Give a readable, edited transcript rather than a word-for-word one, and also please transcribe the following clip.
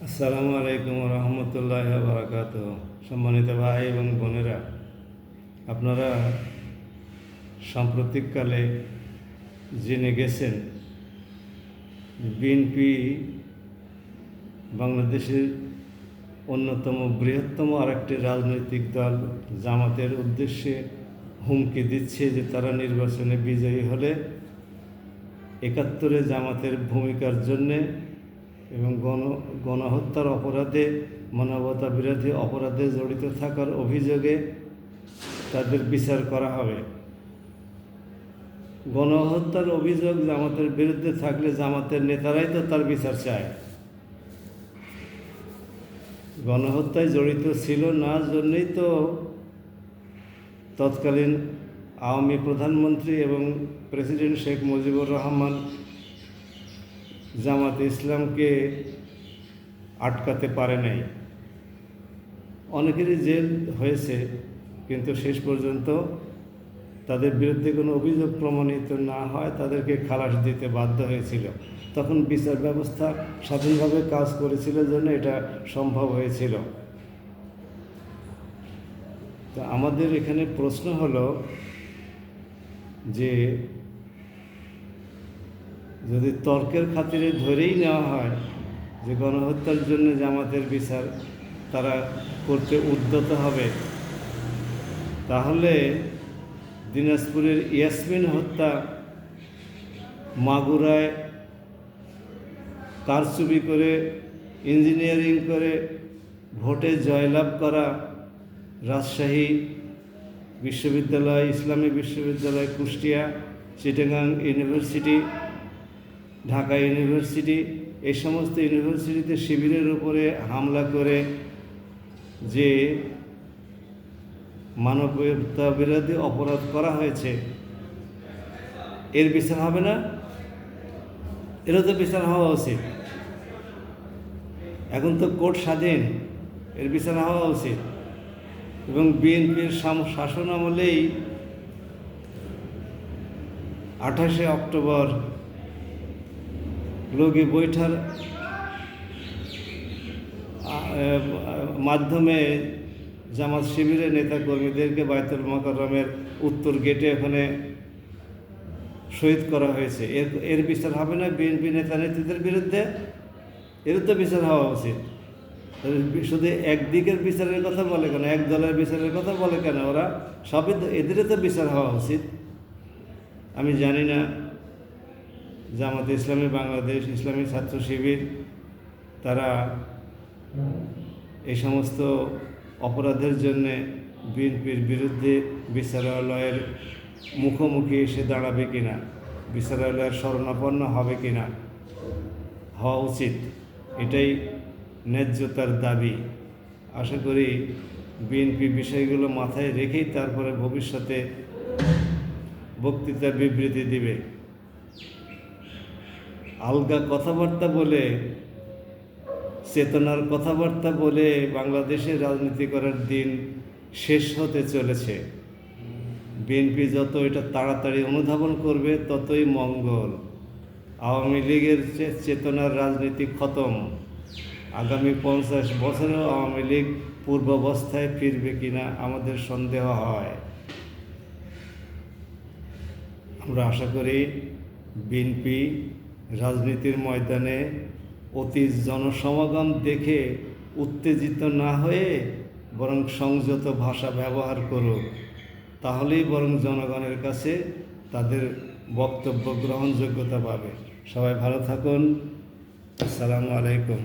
আসসালামু আলাইকুম রহমতুল্লাহ বারাকাত। সম্মানিত ভাই এবং বোনেরা, আপনারা সাম্প্রতিককালে জেনে গেছেন বিএনপি বাংলাদেশের অন্যতম বৃহত্তম আরেকটি রাজনৈতিক দল জামাতের উদ্দেশ্যে হুমকি দিচ্ছে যে তারা নির্বাচনে বিজয়ী হলে ৭১ জামাতের ভূমিকার জন্যে এবং গণহত্যার অপরাধে, মানবতা বিরোধী অপরাধে জড়িত থাকার অভিযোগে তাদের বিচার করা হবে। গণহত্যার অভিযোগ জামাতের বিরুদ্ধে থাকলে জামাতের নেতারাই তো তার বিচার চায়। গণহত্যায় জড়িত ছিল না জন্যই তো তৎকালীন আওয়ামী প্রধানমন্ত্রী এবং প্রেসিডেন্ট শেখ মুজিবুর রহমান জামাতে ইসলামকে আটকাতে পারে নাই। অনেকেরই জেল হয়েছে, কিন্তু শেষ পর্যন্ত তাদের বিরুদ্ধে কোনো অভিযোগ প্রমাণিত না হয় তাদেরকে খালাস দিতে বাধ্য হয়েছিল। তখন বিচার ব্যবস্থা স্বাধীনভাবে কাজ করেছিল জন্য এটা সম্ভব হয়েছিল। তো আমাদের এখানে প্রশ্ন হলো যে যদি তর্কের খাতিরে ধরেই নেওয়া হয় যে গণহত্যার জন্য জামাতের বিচার তারা করতে উদ্যত হবে, তাহলে দিনাজপুরের ইয়াসমিন হত্যা, মাগুরায় কারচুপি করে ইঞ্জিনিয়ারিং করে ভোটে জয়লাভ করা, রাজশাহী বিশ্ববিদ্যালয়, ইসলামী বিশ্ববিদ্যালয়, কুষ্টিয়া, চিটাগাং ইউনিভার্সিটি, ঢাকা ইউনিভার্সিটি, এই সমস্ত ইউনিভার্সিটিতে শিবিরের উপরে হামলা করে যে মানবতা বিরোধী অপরাধ করা হয়েছে, এর বিচার হবে না? এরও তো বিচার হওয়া উচিত। এখন তো কোর্ট স্বাধীন, এর বিচার হওয়া উচিত। এবং বিএনপির শাসন আমলেই 28শে অক্টোবর লোকে বৈঠার মাধ্যমে জামাত শিবিরের নেতাকর্মীদেরকে বায়তুল মোকাররমের উত্তর গেটে ওখানে শহীদ করা হয়েছে। এর বিচার হবে না বিএনপি নেতা নেত্রীদের বিরুদ্ধে? এর তো বিচার হওয়া উচিত। শুধু একদিকের বিচারের কথা বলে কেন, এক দলের বিচারের কথা বলে কেন? ওরা সবই এদেরও তো বিচার হওয়া উচিত। আমি জানি না জামাতে ইসলামী বাংলাদেশ, ইসলামী ছাত্র শিবির তারা এই সমস্ত অপরাধের জন্যে বিএনপির বিরুদ্ধে বিচারালয়ের মুখোমুখি এসে দাঁড়াবে কিনা, বিচারালয়ের শরণাপন্ন হবে কিনা। হওয়া উচিত, এটাই ন্যায্যতার দাবি। আশা করি বিএনপি বিষয়গুলো মাথায় রেখেই তারপরে ভবিষ্যতে বক্তৃতা বিবৃতি দিবে। আলগা কথাবার্তা বলে, চেতনার কথাবার্তা বলে বাংলাদেশে রাজনীতি করার দিন শেষ হতে চলেছে। বিএনপি যত এটা তাড়াতাড়ি অনুধাবন করবে ততই মঙ্গল। আওয়ামী লীগের চেতনার রাজনীতি খতম। আগামী 50 বছরেও আওয়ামী লীগ পূর্বাবস্থায় ফিরবে কিনা আমাদের সন্দেহ হয়। আমরা আশা করি বিএনপি রাজনীতির ময়দানে অতি জনসমাগম দেখে উত্তেজিত না হয়ে বরং সংযত ভাষা ব্যবহার করুক, তাহলেই বরং জনগণের কাছে তাদের বক্তব্য গ্রহণযোগ্যতা পাবে। সবাই ভালো থাকুন। আসসালামু আলাইকুম।